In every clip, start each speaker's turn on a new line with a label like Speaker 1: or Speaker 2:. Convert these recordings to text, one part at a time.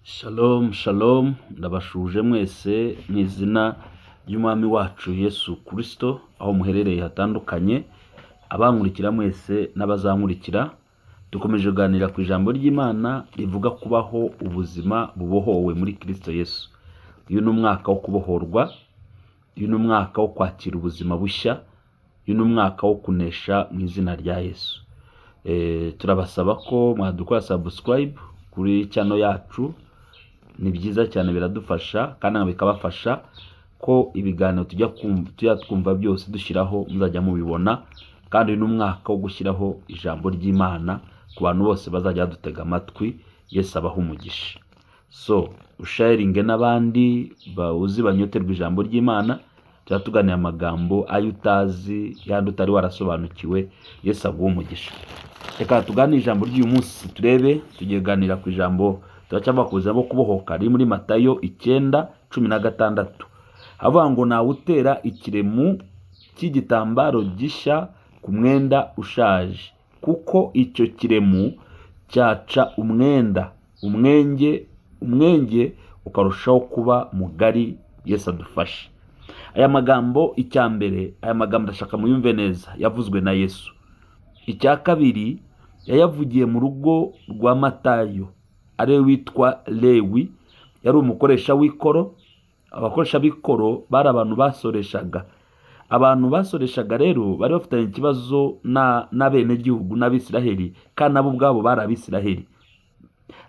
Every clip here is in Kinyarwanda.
Speaker 1: Shalom shalom, ndabashuje mwese mu izina ry'umwami wacu Yesu Kristo, aho muherereye hatandukanye, abankurikira mwese n'abazankurikira. Dukomeje kuganira ku ijambo ry'Imana rivuga kubaho ubuzima bubohowe muri Kristo Yesu. Uyu ni umwaka wo kubohorwa, uyu ni umwaka wo kwakira ubuzima bushya, uyu ni umwaka wo kunesha mu izina rya Yesu. Turabasaba ko mwadukora subscribe kuri channel yacu. Ni byiza cyane, biradufasha kandi bikabafasha ko ibiganiro tujya twumva byose dushyiraho muzajya mubibona. Kandi n'umwaka wo gushyiraho ijambo ry'Imana ku bantu bose bazajya dutega amatwi. Yesu abaha umugisha. So usharinge n'abandi bawuzi banyoterwa ijambo ry'Imana. Tuganira amagambo ayo utazi yandi utari warasobanukiwe. Yesu aguha umugisha. Reka tuganire ijambo ry'uyu munsi, turebe tugiye kuganira ku ijambo turacyabakuza bo kubohoka riri muri Matayo 9:16. Havuga ngo nawe utera ikiremu cy'igitambaro gishya ku mwenda ushaje, kuko icyo kiremu cyaca umwenge ukarushaho kuba mugari. Yesu adufashe. Aya magambo, icyambere, aya magambo ndashaka muyumve neza, yavuzwe na Yesu. Icya kabiri, yayavugiye mu rugo rwa Matayo, ari witwa Lewi, yari umukoresha w'ikoro. Abakoresha b'ikoro bari abantu basoreshaga. Abantu basoreshaga rero bari bafitanye ikibazo n'abene gihugu n'Abisiraheli, kandi nabo ubwabo bari Abisiraheli.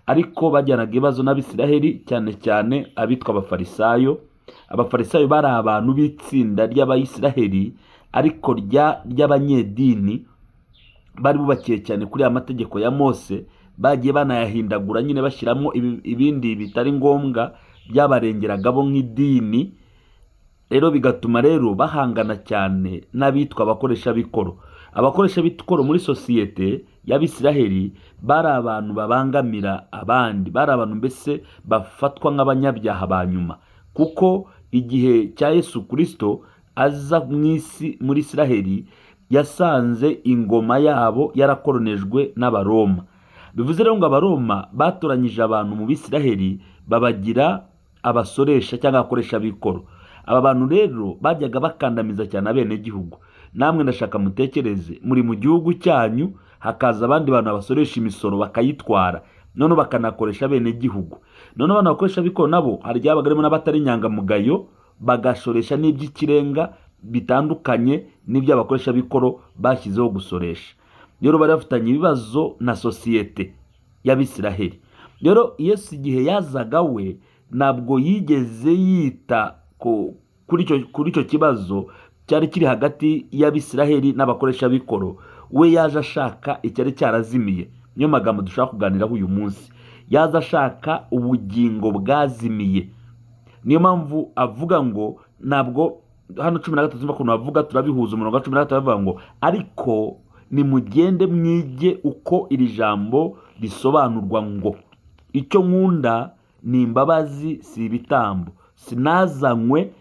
Speaker 1: Ariko bajyanaga ibibazo n'Abisiraheli, cyane cyane abitwa Abafarisayo. Abafarisayo bari abantu b'itsinda ry'Abayisiraheli ariko ry'abanyedini, bari bubakiye cyane kuri aya mategeko ya Mose. Bagiye banayahindagura nyine bashyiramo ibindi bitari ngombwa byabarengeraga bo nk'idini. Rero bigatuma rero bahangana cyane n'abitwa abakoresha b'ikoro. Abakoresha b'ikoro muri sosiyete y'Abisiraheli bari abantu babangamira abandi, bari abantu mbese bafatwa nk'abanyabyaha ba nyuma, kuko igihe cya Yesu Kristo aza mu isi muri Isiraheli yasanze ingoma yabo yarakoronejwe n'Abaroma. Bivuze rero ngo Abaroma batoranyije abantu mu Bisiraheli babagira abasoresha cyangwa abakoresha b'ikoro. Aba bantu rero bajyaga bakandamiza cyane abene gihugu. Namwe ndashaka mutekereze, muri mu gihugu cyanyu hakaza abandi bantu basoresha imisoro bakayitwara, none bakanakoresha abene gihugu. None abantu bakoresha b'ikoro nabo hari byabagarimo n'abatari inyangamugayo, bagashoresha n'iby'ikirenga bitandukanye n'ibyo abakoresha b'ikoro bashyizeho gusoresha. Rero bari bafitanye ibibazo na sosiyete y'Abisiraheli. Rero Yesu igihe yazaga we ntabwo yigeze yita kuri icyo kibazo cyari kiri hagati y'Abisiraheli n'abakoresha b'ikoro. We yaje ashaka icyari cyarazimiye. Niyo magambo dushaka kuganiraho uyu munsi. Yaje ashaka ubugingo bwazimiye. Niyo mpamvu avuga ngo, ntabwo hano 13 ukuntu avuga turabihuza. Umurongo wa 13 avuga ngo ariko nimugende mwige uko iri jambo risobanurwa ngo icyo nkunda ni imbabazi si ibitambo, sinazanywe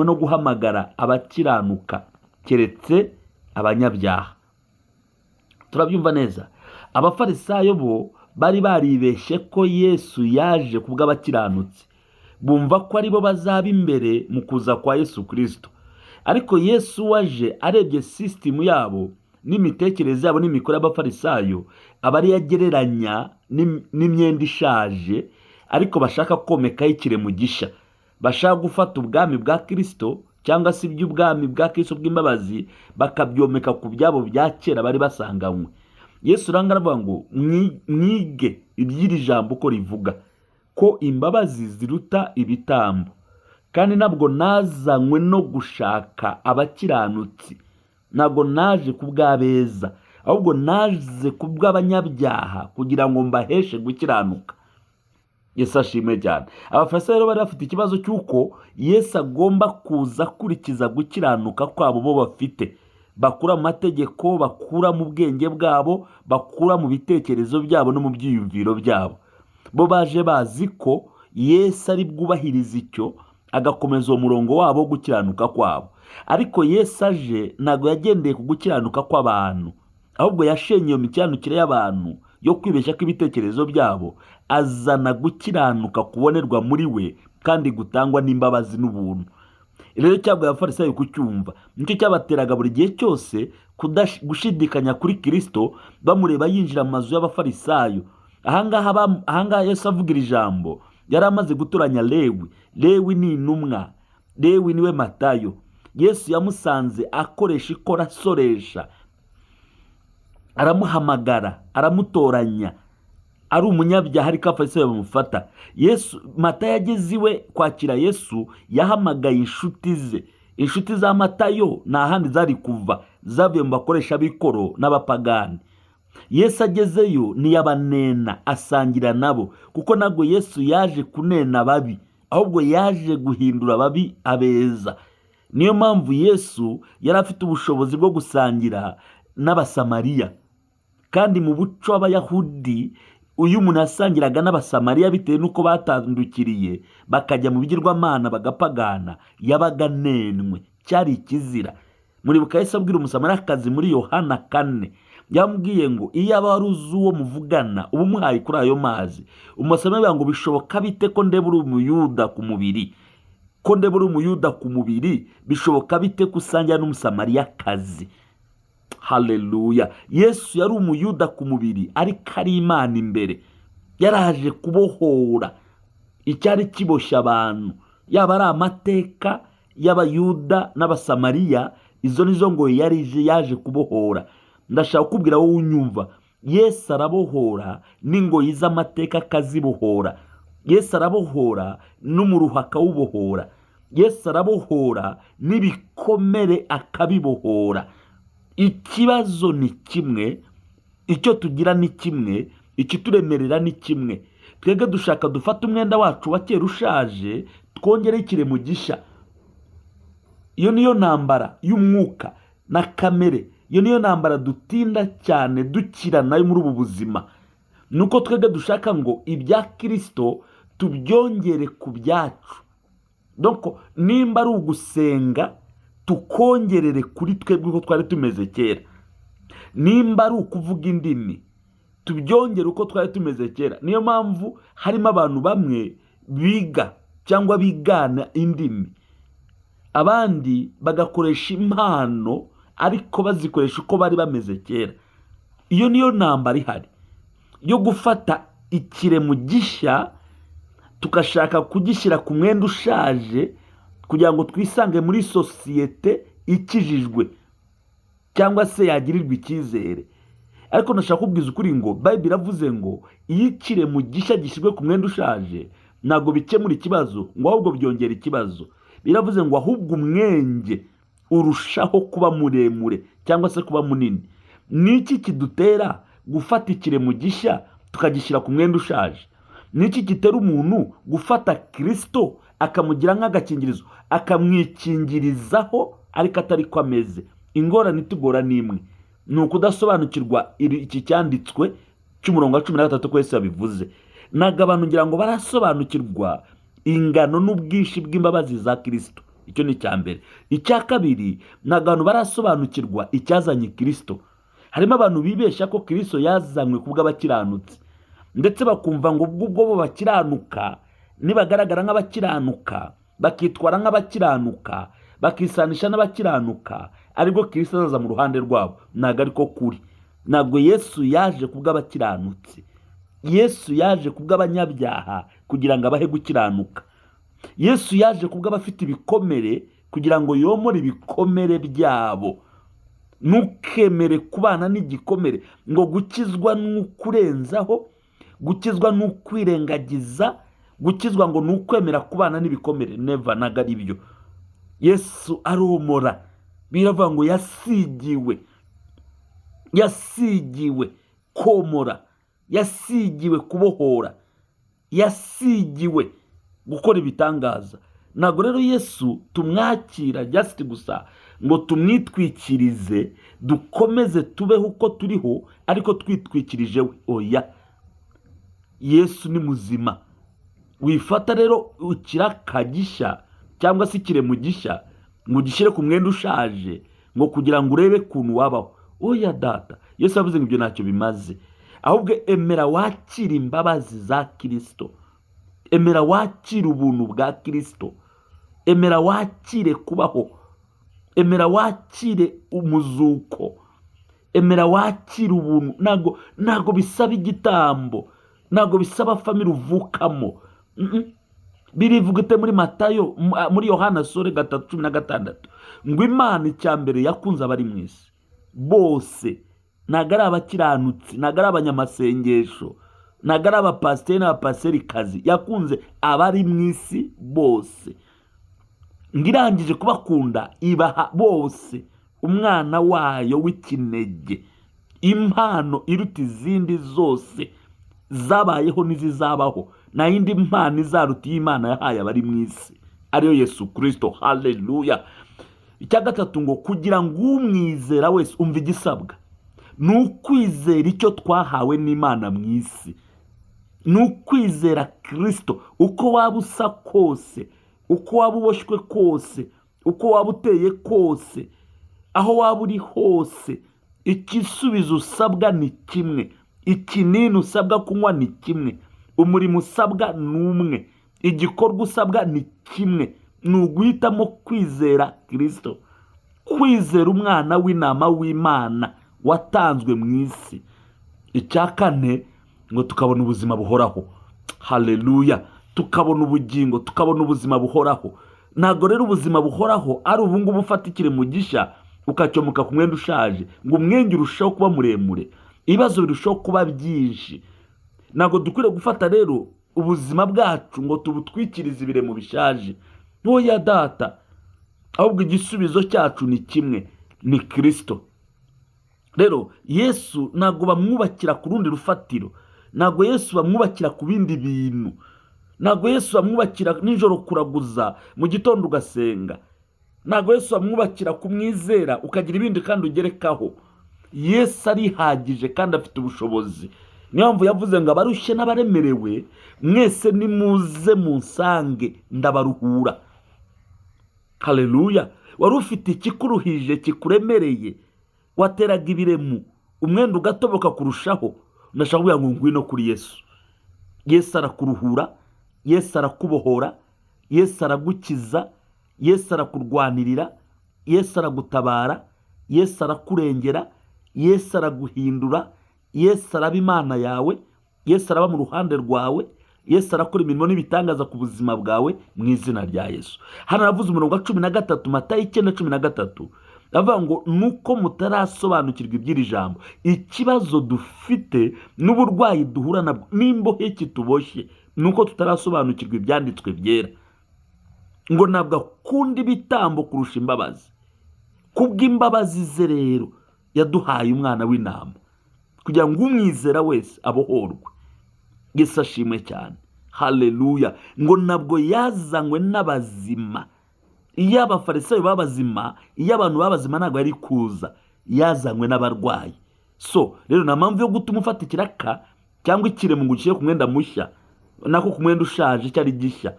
Speaker 1: no guhamagara abakiranuka keretse abanyabyaha. Turabyumva neza. Abafarisayo bo bari baribeshye ko Yesu yaje kubw'abakiranutsi, bumva ko aribo bazaba imbere mu kuza kwa Yesu Kristo. Ariko Yesu waje arebye system yabo n'imitekerereze yabo n'imikoro y'Abafarisayo, abari yagereranya n'imyenda ishaje, ariko bashaka komekaho ikiremu gisha. Bashaka gufata ubwami bwa Kristo cyangwa se iby'ubwami bwa Kristo bw'imbabazi bakabyomeka ku byabo bya kera bari basanganywe. Yesu ranga aravuga ngo mwige iby'iri jambo uko rivuga ko imbabazi ziruta ibitambo, kandi ntabwo nazanywe no gushaka abakiranutsi, ntabwo naje kubw'abeza, ahubwo naje kubw'abanyabyaha kugira ngo mbaheshe gukiranuka. Yesu ashimwe cyane. Abafarisayo rero bari bafite ikibazo cy'uko Yesu agomba kuza akurikiza gukiranuka kwabo bo bafite, bakura mu mategeko, bakura mu bwenge bwabo, bakura mu bitekerezo byabo no mu byiyumviro byabo. Bo baje bazi ko Yesu ari bwubahiriza icyo, agakomeza uwo murongo wabo wo gukiranuka kwabo. Ariko Yesu aje ntabwo yagendeye ku gukiranuka kw'abantu, ahubwo yashenye iyo mikiranukire y'abantu yo kwibeshya kw'ibitekerezo byabo, azana gukiranuka kubonerwa muri we kandi gutangwa n'imbabazi n'ubuntu. Rero cyabwo abafarisayo kucyumva nicyo cyabateraga buri gihe cyose gushidikanya kuri Kristo, bamureba yinjira mu mazu y'abafarisayo. Ahangaha Yesu avugira ijambo yari amaze gutoranya Lewi. Lewi ni intumwa, Lewi niwe Matayo. Yesu yamusanze akoresha ikora asoresha, aramuhamagara, aramutoranya, ari umunyabyaha ariko abafarisayo bamufata. Matayo ageze iwe kwakira Yesu, yahamagaye inshuti ze. Inshuti za Matayo nta handi zari kuva, zavuye mu bakoresha b'ikoro n'abapagani. Yesu agezeyo ntiyabanena, asangira nabo, kuko ntabwo Yesu yaje kunena babi, ahubwo yaje guhindura babi abeza. Niyo mpamvu Yesu yari afite ubushobozi bwo gusangira n'abasamariya. Kandi mu buco w'Abayahudi, uyu umuntu yasangiraga n'abasamariya bitewe n'uko batandukiriye bakajya mu bigirwamana bagapagana, yabaga anenwe, cyari ikizira. Muribuka Yesu abwira umusamariyakazi muri Yohana 4, yambwiye ngo iyo aba wari uzi uwo muvugana uba umuhaye kuri ayo mazi. Umusamariya ngo bishoboka bite ko ndeba uri umuyuda ku mubiri? Ko ndeba uri umuyuda ku mubiri, bishoboka bite ko usangira n'umusamariyakazi? Haleluya. Yesu yari umuyuda ku mubiri ariko ari Imana imbere. Yaraje kubohora icyari kiboshya abantu, yaba ari amateka y'Abayuda n'Abasamariya, izo nizo ngo yaje kubohora. Ndashaka kubwira wowe unyumva, Yesu arabohora n'ingoyi z'amateka akazibohora. Yesu arabohora n'umuruho akawubohora. Yesu arabohora n'ibikomere akabibohora. Ikibazo ni kimwe, icyo tugira ni kimwe, ikituremerera ni kimwe. Twebwe dushaka dufata umwenda wacu wa kera ushaje twongere ikiremo gishya. Iyo niyo ntambara y'umwuka na kamere, iyo niyo ntambara dutinda cyane dukira nayo muri ubu buzima. Nuko twebwe dushaka ngo ibya Kristo tubyongere ku byacu. Donc nimba ari ugusenga tukongerere kuri twebwe uko twari tumeze kera. Nimba ari ukuvuga indimi tubyongere uko twari tumeze kera. Niyo mpamvu harimo abantu bamwe biga cyangwa bigana indimi, abandi bagakoresha impano ariko bazikoresha uko bari bameze kera. Iyo niyo ntambara ihari yo gufata ikiremo gishya tukashaka kugishyira ku mwenda ushaje kugira ngo twisange muri sosiyete ikijijwe cyangwa se yagirirwa icyizere. Ariko ndashaka kubwiza ukuri ngo Bible iravuze ngo iyo ikiremo gishya gishyirwe ku mwenda ushaje ntabwo bikemura ikibazo, ngo ahubwo byongera ikibazo. Biravuze ngo ahubwo umwenge urushaho kuba muremure cyangwa se kuba munini. Niki kidutera gufata ikiremo gishya tukagishyira ku mwenda ushaje? Niki gitera umuntu gufata Kristo akamugira nk'agakingirizo akamwikingirizaho ariko atari ko ameze? Ingorane itugora n'imwe, ni ukudasobanukirwa iki cyanditswe cy'umurongo wa 13 ko Yesu yabivuze. Ntabwo abantu ngira ngo barasobanukirwa ingano n'ubwinshi bw'imbabazi za Kristo. Icyo ni cyambere. Icya kabiri, ntabwo abantu barasobanukirwa icyazanye Kristo. Harimo abantu bibeshya ko Kristo yazanywe kubw'abakiranutsi, ndetse bakumva ngo ubwo bo bakiranuka nibagaragara nk'abakiranuka bakitwara nk'abakiranuka bakisanisha n'abakiranuka ariko Kristo azaza mu ruhande rwabo. Ntabwo ariko kuri. Ntabwo Yesu yaje kubw'abakiranutsi. Yesu yaje kubw'abanyabyaha kugira ngo abahe gukiranuka. Yesu yaje kubw'abafite ibikomere kugira ngo yomore ibikomere byabo. Ntukemere kubana n'igikomere, ngo gukizwa n'ukurenzaho, gukizwa n'ukwirengagiza, gukizwa ngo n'ukwemera kubana n'ibikomere. Never, ntabwo ari byo. Yesu aromora. Biravuga ngo yasigiwe komora, yasigiwe kubohora, yasigiwe gukora ibitangaza. Ntabwo rero Yesu tumwakira just gusa ngo tumwitwikirize dukomeze tubeho uko turiho ariko twitwikirije we. Oya, Yesu ni muzima. Wifata rero ikiraka gishya cyangwa se ikiremo gishya ngo gishyire ku mwenda ushaje ngo kugira ngo urebe kuntu wabaho. Oya data, Yesu avuze ngo ibyo ntacyo bimaze. ahubwo emera wakira imbabazi za Kristo, emera wakira ubuntu bwa Kristo, emera wakire kubaho, emera wakire umuzuko, emera wakire ubuntu. Ntago bisaba igitambo, ntago bisaba family uvukamo. Birivugite muri Matayo, muri Yohana 3:16 ngo Imana icyambere yakunze abari mu isi bose, ntago ari abakiranutsi, ntago ari abanyamasengesho, ntago ari abapasiteri n'abapaserikazi, yakunze abari mu isi bose. Ngirangije kubakunda ibaha bose umwana wayo w'ikinege, impano iruta izindi zose zabayeho n'izizabaho. Na yindi mpano izaruta y'Imana yahaye abari mu isi, ariyo Yesu Kristo. Haleluya. Icya gatatu ngo kugira ngo umwizera wese, umva igisabwa, ni ukwizera icyo twahawe n'Imana mu isi, ni ukwizera Kristo. Uko waba usa kose, uko waba uboshywe kose, uko waba uteye kose, aho waba uri hose, igisubizo usabwa ni kimwe, ikinini usabwa kunywa ni kimwe, umurimo usabwa ni umwe, igikorwa usabwa ni kimwe, ni uguhitamo kwizera Kristo, kwizera umwana w'intama w'Imana watanzwe mu isi. Icya kane ngo tukabona ubuzima buhoraho. Haleluya. Tukabona ubugingo, tukabona ubuzima buhoraho. Ntago rero ubuzima buhoraho ari ubungubu ufatikire mu gisha ukacyomuka ku mwenda ushaje ngo umwenge urushaho kuba muremure, ibibazo birushaho kuba byinshi. Ntago dukwiriye gufata rero ubuzima bwacu ngo tubutwikirize ibiremo bishaje. Oya data, ahubwo igisubizo cyacu ni kimwe, ni Kristo. Rero Yesu ntago bamwubakira ku rundi rufatiro, ntago Yesu bamwubakira ku bindi bintu, ntago Yesu bamwubakira nijoro kuraguza, mu gitondo ugasenga, ntago Yesu bamwubakira kumwizera ukagira ibindi kandi ugerekaho. Yesu arihagije kandi afite ubushobozi. Niyo mpamvu yavuze ngo abarushye n'abaremerewe mwese nimuze munsange ndabaruhura. Haleluya. Wari ufite ikikuruhije kikuremereye, wateraga ibiremu, umwenda ugatoboka kurushaho, ndashaka kuvuga ngo ngwino kuri Yesu. Yesu arakuruhura, Yesu arakubohora, Yesu aragukiza, Yesu arakurwanirira, Yesu aragutabara, Yesu arakurengera, Yesu araguhindura, Yesu araba Imana yawe, Yesu araba mu ruhande rwawe, Yesu arakora imirimo n'ibitangaza ku buzima bwawe mu izina rya Yesu. Hano aravuze umurongo wa 13, Matayo 9:13, avuga ngo nuko mutarasobanukirwa iby'iri jambo, ikibazo dufite n'uburwayi duhura nabwo n'imbohe kituboshye nuko tutarasobanukirwa ibyanditswe byera, ngo ntabwo akunda ibitambo kurusha imbabazi. Kubw'imbabazi ze rero yaduhaye umwana w'intama kugira ngo umwizera wese abohorwe. Yesu ashimwe cyane. Haleluya. Ngo ntabwo yazanywe n'abazima. Iyo abafarisayo babazima, iyo abantu babazima ntabwo yari kuza, yazanywe n'abarwayi. So rero nta mpamvu yo gutuma ufata ikiraka cyangwa ikiremo ngo ugishyire ku mwenda mushya, nako ku mwenda ushaje cyari gishya.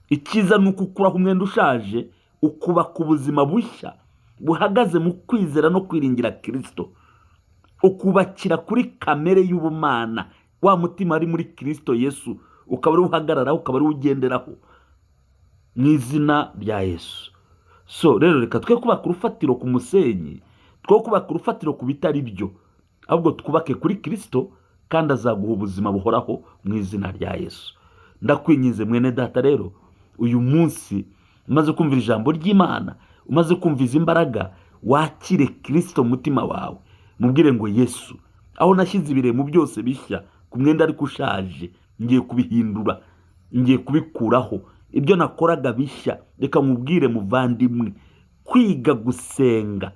Speaker 1: Ikiza ni ukukuraho umwenda ushaje ukubaka ubuzima bushya buhagaze mu kwizera no kwiringira Kristo, ukubakira kuri kamere y'ubumana, wa mutima ari muri Kristo Yesu, ukaba ari uhagararaho, ukaba ari ugenderaho mu izina rya Yesu. So rero reka twe kubaka urufatiro ku musenyi, twe kubaka urufatiro ku bitari byo, ahubwo twubake kuri Kristo kandi azaguha ubuzima buhoraho mu izina rya Yesu. Ndakwinyize mwene data rero, uyu munsi umaze kumvira ijambo ry'Imana, umaze kumviza imbaraga, wakire Kristo mutima wawe, mubwire ngo Yesu, aho nashyize ibiremo byose bishya ku mwenda ariko ushaje, ngiye kubihindura, ngiye kubikuraho. Ibyo nakoraga bishya, reka mubwire muvandimwe, kwiga gusenga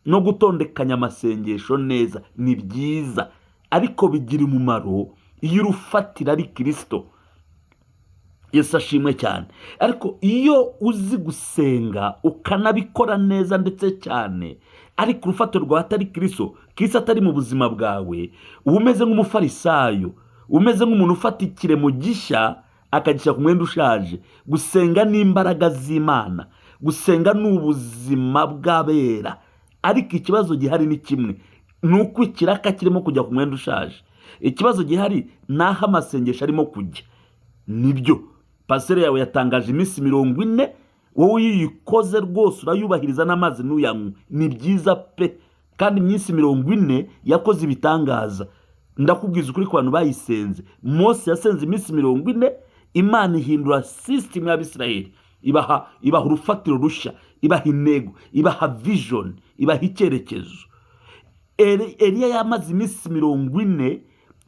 Speaker 1: no gutondekanya amasengesho neza ni byiza, ariko bigira umumaro iyo urufatira ari Kristo. Yesu ashimwe cyane. Ariko iyo uzi gusenga ukanabikora neza ndetse cyane, ariko urufatiro rwawe atari Kristo, Kristo atari mu buzima bwawe, uba umeze nk'umufarisayo, umeze nk'umuntu ufata ikiremo gishya akagishyira ku mwenda ushaje. Gusenga ni imbaraga z'Imana, gusenga ni ubuzima bw'abera, ariko ikibazo gihari ni kimwe, ni uko ikiraka kirimo kujya ku mwenda ushaje. ikibazo gihari naho amasengesho arimo kujya. Nibyo pasere yawe yatangaje iminsi 40, wowe uyikoze rwose urayubahiriza n'amazi n'uyanywa, ni byiza pe. Kandi iminsi 40 yakoze ibitangaza. Ndakubwiza ukuri ku bantu bayisenze. Mose yasenze iminsi 40, Imana ihindura system y'Abisirayeli, ibaha urufatiro rushya, ibaha intego, ibaha vision, ibaha icyerekezo. Eliya yamaze iminsi 40,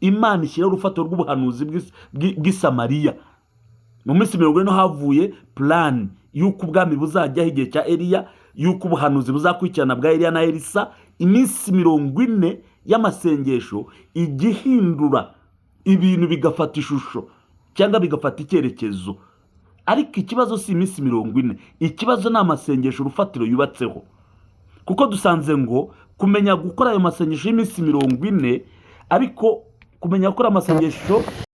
Speaker 1: Imana ishyira urufatiro rw'ubuhanuzi bw'i Samariya. Mu minsi 40 havuye plan y'uko ubwami buzajyaho igihe cya Eliya, y'uko ubuhanuzi buzakurikirana bwa Eliya na Elisa. Iminsi 40 y'amasengesho igihindura ibintu bigafata ishusho cyangwa bigafata icyerekezo. Ariko ikibazo si iminsi 40, ikibazo ni amasengesho urufatiro yubatseho. Kuko dusanze ngo kumenya gukora ayo masengesho y'iminsi 40, ariko kumenya gukora amasengesho